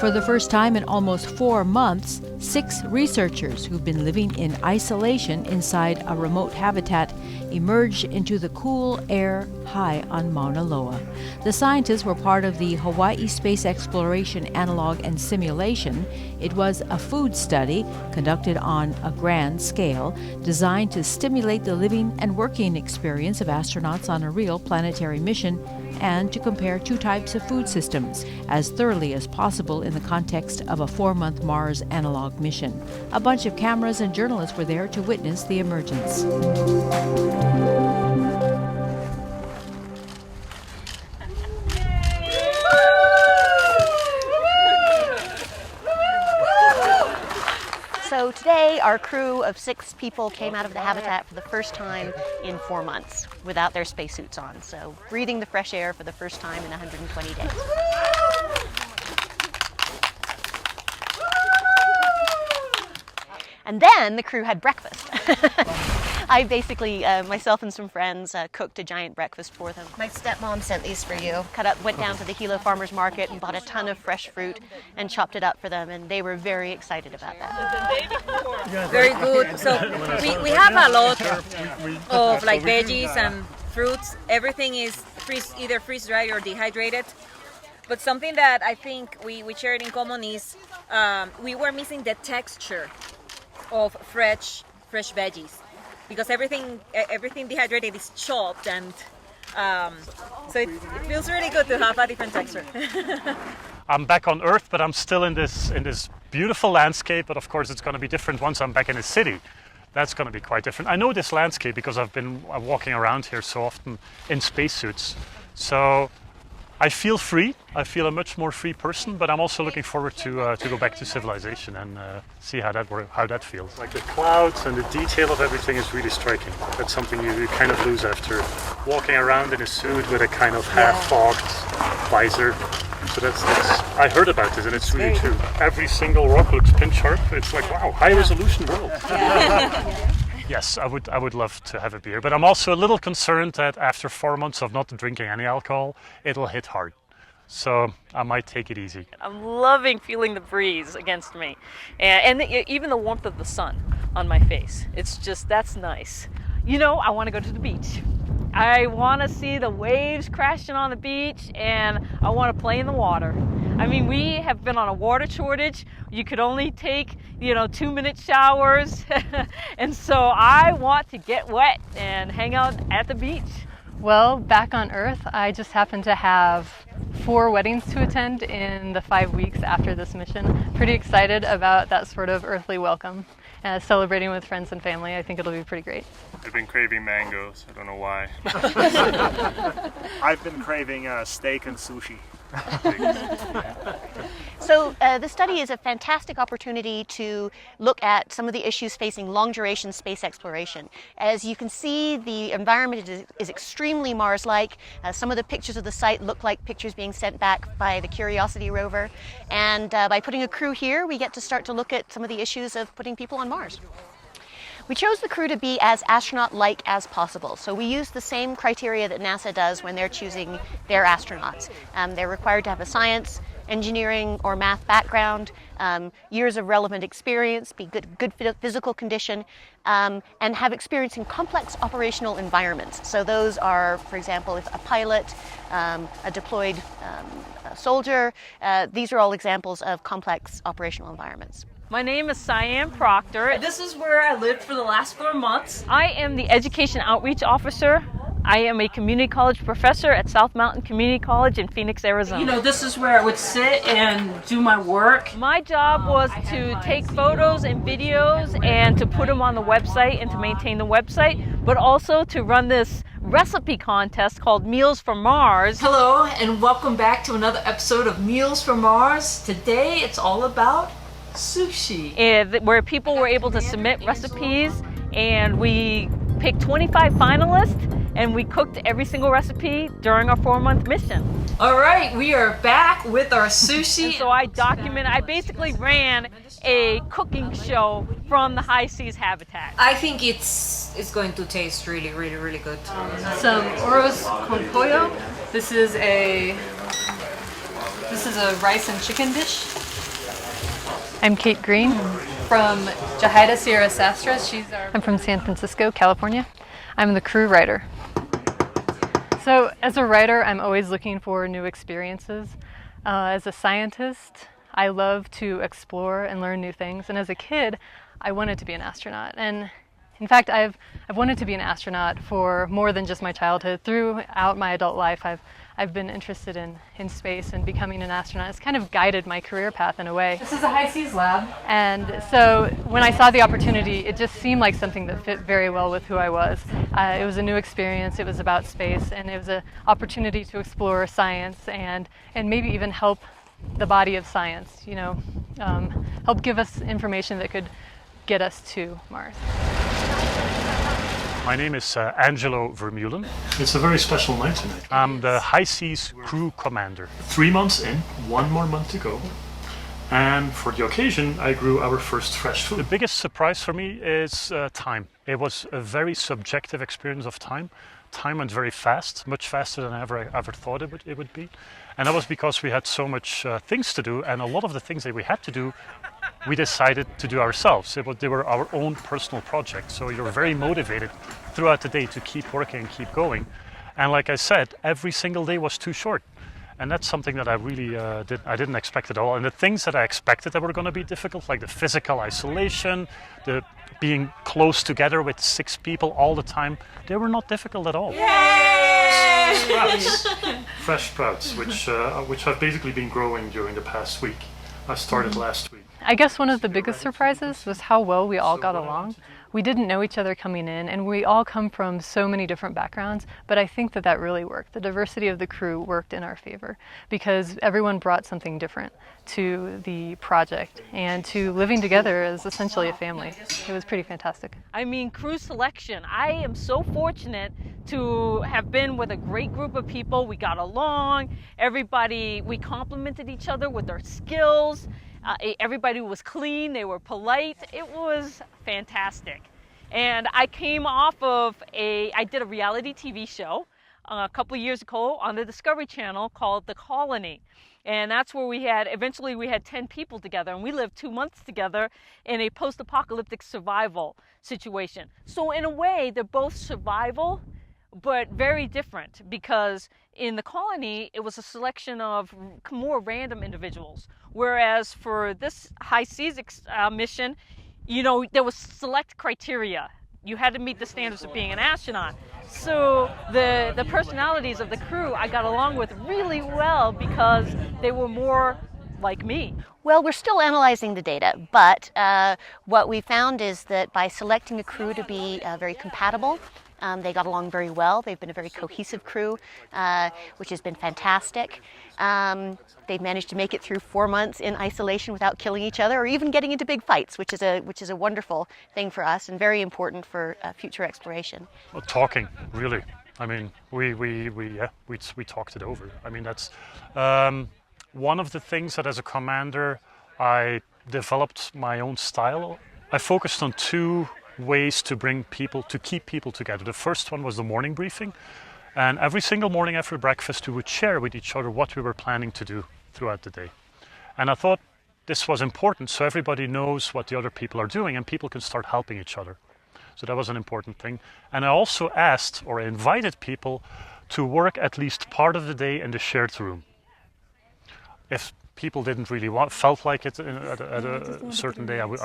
For the first time in almost 4 months, 6 researchers who've been living in isolation inside a remote habitat emerged into the cool air high on Mauna Loa. The scientists were part of the Hawaii Space Exploration Analog and Simulation. It was a food study conducted on a grand scale, designed to stimulate the living and working experience of astronauts on a real planetary mission, and to compare 2 types of food systems as thoroughly as possible in the context of a 4-month Mars analog mission. A bunch of cameras and journalists were there to witness the emergence. So today, our crew of 6 people came out of the habitat for the first time in 4 months without their spacesuits on. So breathing the fresh air for the first time in 120 days. And then the crew had breakfast. I basically, myself and some friends, cooked a giant breakfast for them. My stepmom sent these for you. Went down to the Hilo Farmers Market and bought a ton of fresh fruit and chopped it up for them, and they were very excited about that. Very good. So we have a lot of like veggies and fruits. Everything is either freeze-dried or dehydrated. But something that I think we shared in common is we were missing the texture of fresh veggies, because everything dehydrated is chopped, and so it feels really good to have a different texture. I'm back on Earth, but I'm still in this beautiful landscape. But of course, it's going to be different once I'm back in the city. That's going to be quite different. I know this landscape because I've been walking around here so often in spacesuits. So I feel free. I feel a much more free person, but I'm also looking forward to go back to civilization and see how that feels. Like the clouds and the detail of everything is really striking. That's something you kind of lose after walking around in a suit with a kind of half-fogged visor. So that's I heard about this, and it's really true. Every single rock looks pin sharp. It's like, wow, high-resolution world. Yes, I would love to have a beer, but I'm also a little concerned that after 4 months of not drinking any alcohol, it'll hit hard. So I might take it easy. I'm loving feeling the breeze against me, and even the warmth of the sun on my face. It's just, that's nice. You know, I want to go to the beach. I want to see the waves crashing on the beach, and I want to play in the water. I mean, we have been on a water shortage. You could only take, 2-minute showers. And so I want to get wet and hang out at the beach. Well, back on Earth, I just happened to have 4 weddings to attend in the 5 weeks after this mission. Pretty excited about that sort of earthly welcome. Celebrating with friends and family, I think it'll be pretty great. I've been craving mangoes. I don't know why. I've been craving steak and sushi. So the study is a fantastic opportunity to look at some of the issues facing long-duration space exploration. As you can see, the environment is extremely Mars-like. Some of the pictures of the site look like pictures being sent back by the Curiosity rover. And by putting a crew here, we get to start to look at some of the issues of putting people on Mars. We chose the crew to be as astronaut-like as possible. So we used the same criteria that NASA does when they're choosing their astronauts. They're required to have a science, engineering, or math background, years of relevant experience, be good physical condition, and have experience in complex operational environments. So those are, for example, if a pilot, a deployed soldier, these are all examples of complex operational environments. My name is Cyan Proctor. This is where I lived for the last 4 months. I am the Education Outreach Officer. I am a community college professor at South Mountain Community College in Phoenix, Arizona. This is where I would sit and do my work. My job was to take photos and videos and to put them on the website and to maintain the website, but also to run this recipe contest called Meals for Mars. Hello, and welcome back to another episode of Meals for Mars. Today it's all about sushi, where people were able to submit recipes, and we picked 25 finalists, and we cooked every single recipe during our 4-month mission. All right, we are back with our sushi. And so I basically ran a cooking show from the high seas habitat. I think it's going to taste really, really, really good. Some arroz con pollo. This is a rice and chicken dish. I'm Kate Green from Jahida Sierra Sastra. I'm from San Francisco, California. I'm the crew writer. So as a writer, I'm always looking for new experiences. As a scientist, I love to explore and learn new things. And as a kid, I wanted to be an astronaut. And in fact, I've wanted to be an astronaut for more than just my childhood. Throughout my adult life, I've been interested in space, and becoming an astronaut has kind of guided my career path in a way. This is a high seas lab. And so when I saw the opportunity, it just seemed like something that fit very well with who I was. It was a new experience, it was about space, and it was an opportunity to explore science and maybe even help the body of science, help give us information that could get us to Mars. My name is Angelo Vermeulen. It's a very special night tonight. I'm the High Seas Crew Commander. 3 months in, 1 more month to go. And for the occasion, I grew our first fresh food. The biggest surprise for me is time. It was a very subjective experience of time. Time went very fast, much faster than I ever thought it would be. And that was because we had so much things to do, and a lot of the things that we had to do, we decided to do ourselves. They were our own personal projects. So you're very motivated throughout the day to keep working and keep going. And like I said, every single day was too short. And that's something that I really didn't expect at all. And the things that I expected that were going to be difficult, like the physical isolation, the being close together with 6 people all the time, they were not difficult at all. Sprouts, fresh sprouts, which have basically been growing during the past week. I started last week. I guess one of the biggest surprises was how well we all got along. We didn't know each other coming in, and we all come from so many different backgrounds, but I think that really worked. The diversity of the crew worked in our favor because everyone brought something different to the project, and to living together as essentially a family. It was pretty fantastic. I mean, crew selection. I am so fortunate to have been with a great group of people. We got along, we complimented each other with our skills. Everybody was clean, they were polite. It was fantastic. And I came off of I did a reality TV show a couple of years ago on the Discovery Channel called The Colony. And that's where eventually we had 10 people together, and we lived 2 months together in a post-apocalyptic survival situation. So in a way, they're both survival, but very different, because in The Colony, it was a selection of more random individuals. Whereas for this high seas mission, there was select criteria. You had to meet the standards of being an astronaut. So the personalities of the crew I got along with really well because they were more like me. Well, we're still analyzing the data, but what we found is that by selecting a crew to be very compatible, they got along very well. They've been a very cohesive crew, which has been fantastic. They've managed to make it through 4 months in isolation without killing each other or even getting into big fights, which is a wonderful thing for us and very important for future exploration. Well, talking, really. I mean, we talked it over. I mean, that's one of the things that as a commander I developed my own style. I focused on 2 ways to keep people together. The first one was the morning briefing, and every single morning after breakfast we would share with each other what we were planning to do throughout the day. And I thought this was important so everybody knows what the other people are doing and people can start helping each other. So that was an important thing. And I also asked or invited people to work at least part of the day in the shared room. If people didn't really felt like it at a certain day, I would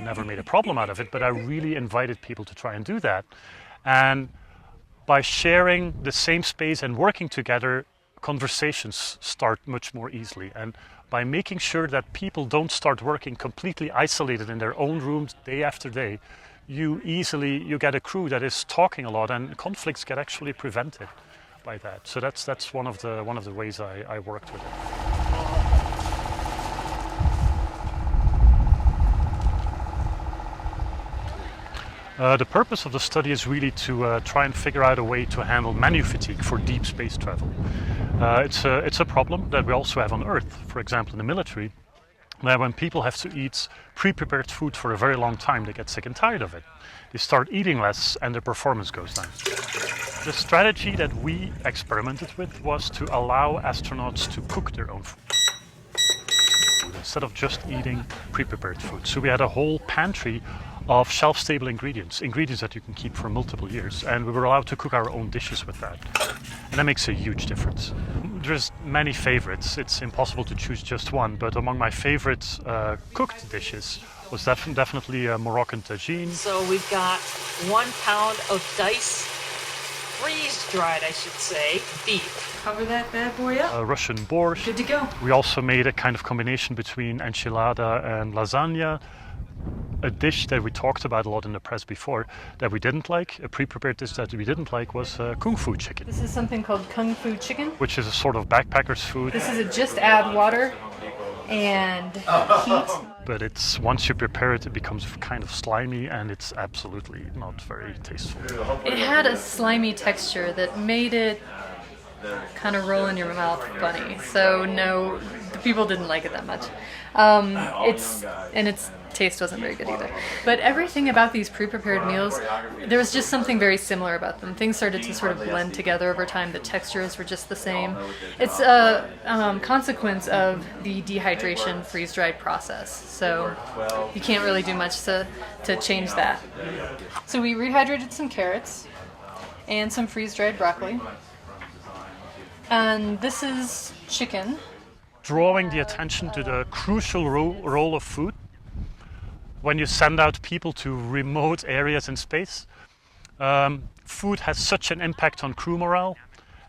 never made a problem out of it, but I really invited people to try and do that. And by sharing the same space and working together, conversations start much more easily. And by making sure that people don't start working completely isolated in their own rooms day after day, you get a crew that is talking a lot, and conflicts get actually prevented by that. So that's one of the ways I worked with it. The purpose of the study is really to try and figure out a way to handle menu fatigue for deep space travel. It's a problem that we also have on Earth, for example in the military, that when people have to eat pre-prepared food for a very long time, they get sick and tired of it. They start eating less and their performance goes down. The strategy that we experimented with was to allow astronauts to cook their own food instead of just eating pre-prepared food. So we had a whole pantry of shelf-stable ingredients that you can keep for multiple years, and we were allowed to cook our own dishes with that. And that makes a huge difference. There's many favorites. It's impossible to choose just one, but among my favorite cooked dishes was definitely Moroccan tagine. So we've got 1 pound of diced, freeze-dried, I should say, beef. Cover that bad boy up. Russian borscht. Good to go. We also made a kind of combination between enchilada and lasagna. A dish that we talked about a lot in the press before that we didn't like, a pre-prepared dish that we didn't like, was kung fu chicken. This is something called kung fu chicken. Which is a sort of backpacker's food. This is a just add water and heat. But it's once you prepare it, it becomes kind of slimy and it's absolutely not very tasteful. It had a slimy texture that made it kind of roll in your mouth funny. So no, the people didn't like it that much. Its taste wasn't very good either. But everything about these pre-prepared meals, there was just something very similar about them. Things started to sort of blend together over time. The textures were just the same. It's a consequence of the dehydration freeze-dried process. So you can't really do much to change that. So we rehydrated some carrots and some freeze-dried broccoli. And this is chicken. Drawing the attention to the crucial role of food when you send out people to remote areas in space. Food has such an impact on crew morale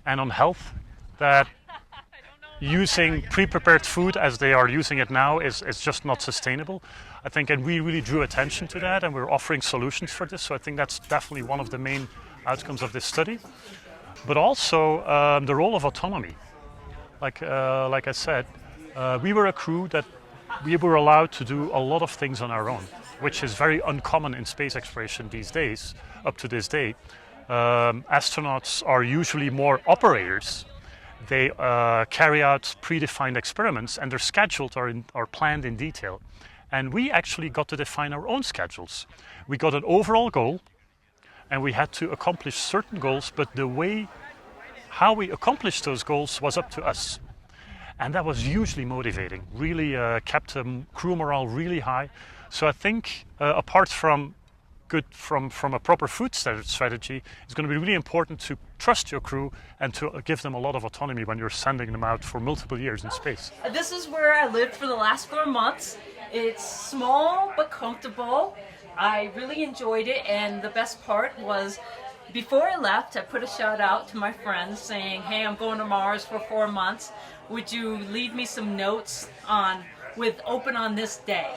and on health that using pre-prepared food as they are using it now is just not sustainable. I think, and we really drew attention to that, and we're offering solutions for this. So I think that's definitely one of the main outcomes of this study. But also the role of autonomy. Like I said, we were a crew that we were allowed to do a lot of things on our own, which is very uncommon in space exploration these days, up to this day. Astronauts are usually more operators. They carry out predefined experiments and they're scheduled or planned in detail. And we actually got to define our own schedules. We got an overall goal and we had to accomplish certain goals, but the way how we accomplished those goals was up to us. And that was hugely motivating, really kept crew morale really high. So I think apart from from a proper food strategy, it's going to be really important to trust your crew and to give them a lot of autonomy when you're sending them out for multiple years in space. This is where I lived for the last 4 months. It's small but comfortable. I really enjoyed it, and the best part was before I left, I put a shout out to my friends saying, hey, I'm going to Mars for 4 months. Would you leave me some notes with open on this day?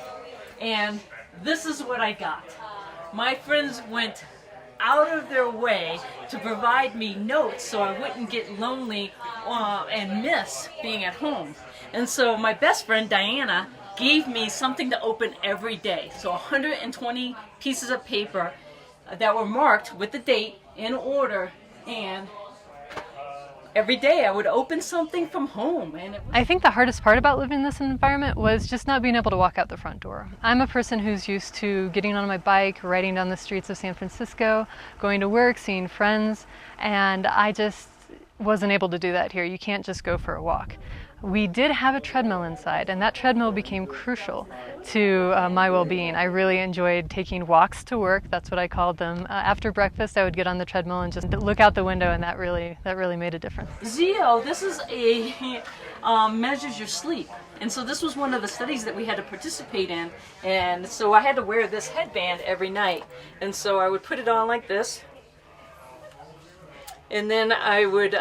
And this is what I got. My friends went out of their way to provide me notes so I wouldn't get lonely and miss being at home. And so my best friend, Diana, gave me something to open every day. So 120 pieces of paper that were marked with the date in order, and every day I would open something from home. And I think the hardest part about living in this environment was just not being able to walk out the front door. I'm a person who's used to getting on my bike, riding down the streets of San Francisco, going to work, seeing friends, and I just wasn't able to do that here. You can't just go for a walk. We did have a treadmill inside, and that treadmill became crucial to my well-being. I really enjoyed taking walks to work. That's what I called them. After breakfast, I would get on the treadmill and just look out the window, and that really made a difference. Zio, this is a measures your sleep. And so this was one of the studies that we had to participate in. And so I had to wear this headband every night. And so I would put it on like this. And then I would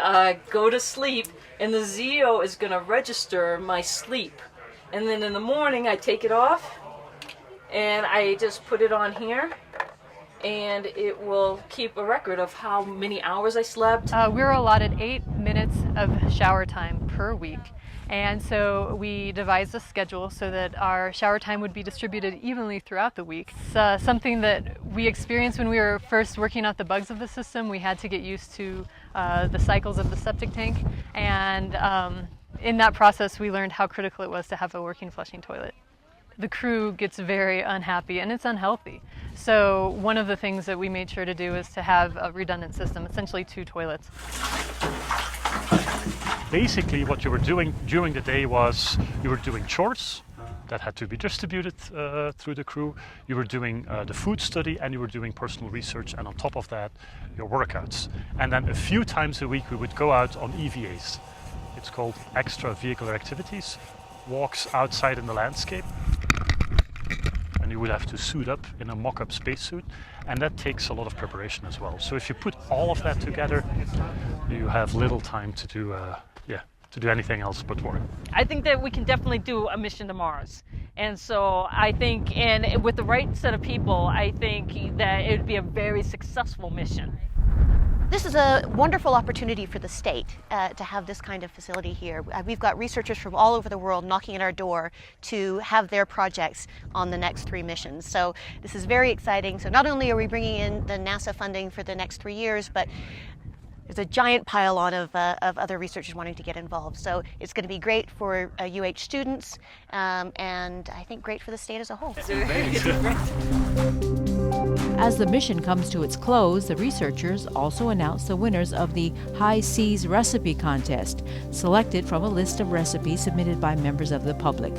go to sleep, and the Zio is going to register my sleep. And then in the morning I take it off and I just put it on here, and it will keep a record of how many hours I slept. We're allotted 8 minutes of shower time per week. And so we devised a schedule so that our shower time would be distributed evenly throughout the week. It's something that we experienced when we were first working out the bugs of the system. We had to get used to the cycles of the septic tank, and in that process we learned how critical it was to have a working flushing toilet. The crew gets very unhappy and it's unhealthy. So one of the things that we made sure to do is to have a redundant system, essentially 2 toilets. Basically what you were doing during the day was you were doing chores that had to be distributed through the crew. You were doing the food study, and you were doing personal research, and on top of that your workouts. And then a few times a week we would go out on EVAs. It's called extra vehicular activities, walks outside in the landscape. And you would have to suit up in a mock-up spacesuit, and that takes a lot of preparation as well. So if you put all of that together, you have little time to do anything else but work. I think that we can definitely do a mission to Mars. And so I think, and with the right set of people, I think that it would be a very successful mission. This is a wonderful opportunity for the state to have this kind of facility here. We've got researchers from all over the world knocking at our door to have their projects on the next 3 missions. So this is very exciting. So not only are we bringing in the NASA funding for the next 3 years, but there's a giant pile on of other researchers wanting to get involved. So it's going to be great for UH students, and I think great for the state as a whole. As the mission comes to its close, the researchers also announce the winners of the High Seas Recipe Contest, selected from a list of recipes submitted by members of the public.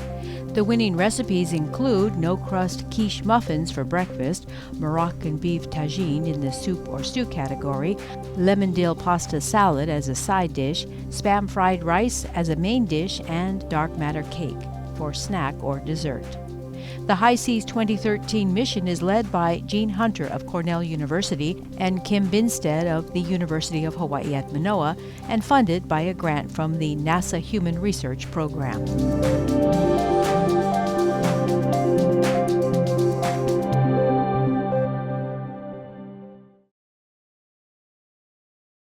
The winning recipes include no-crust quiche muffins for breakfast, Moroccan beef tagine in the soup or stew category, lemon dill pasta salad as a side dish, spam fried rice as a main dish, and dark matter cake for snack or dessert. The High Seas 2013 mission is led by Gene Hunter of Cornell University and Kim Binstead of the University of Hawaii at Manoa, and funded by a grant from the NASA Human Research Program.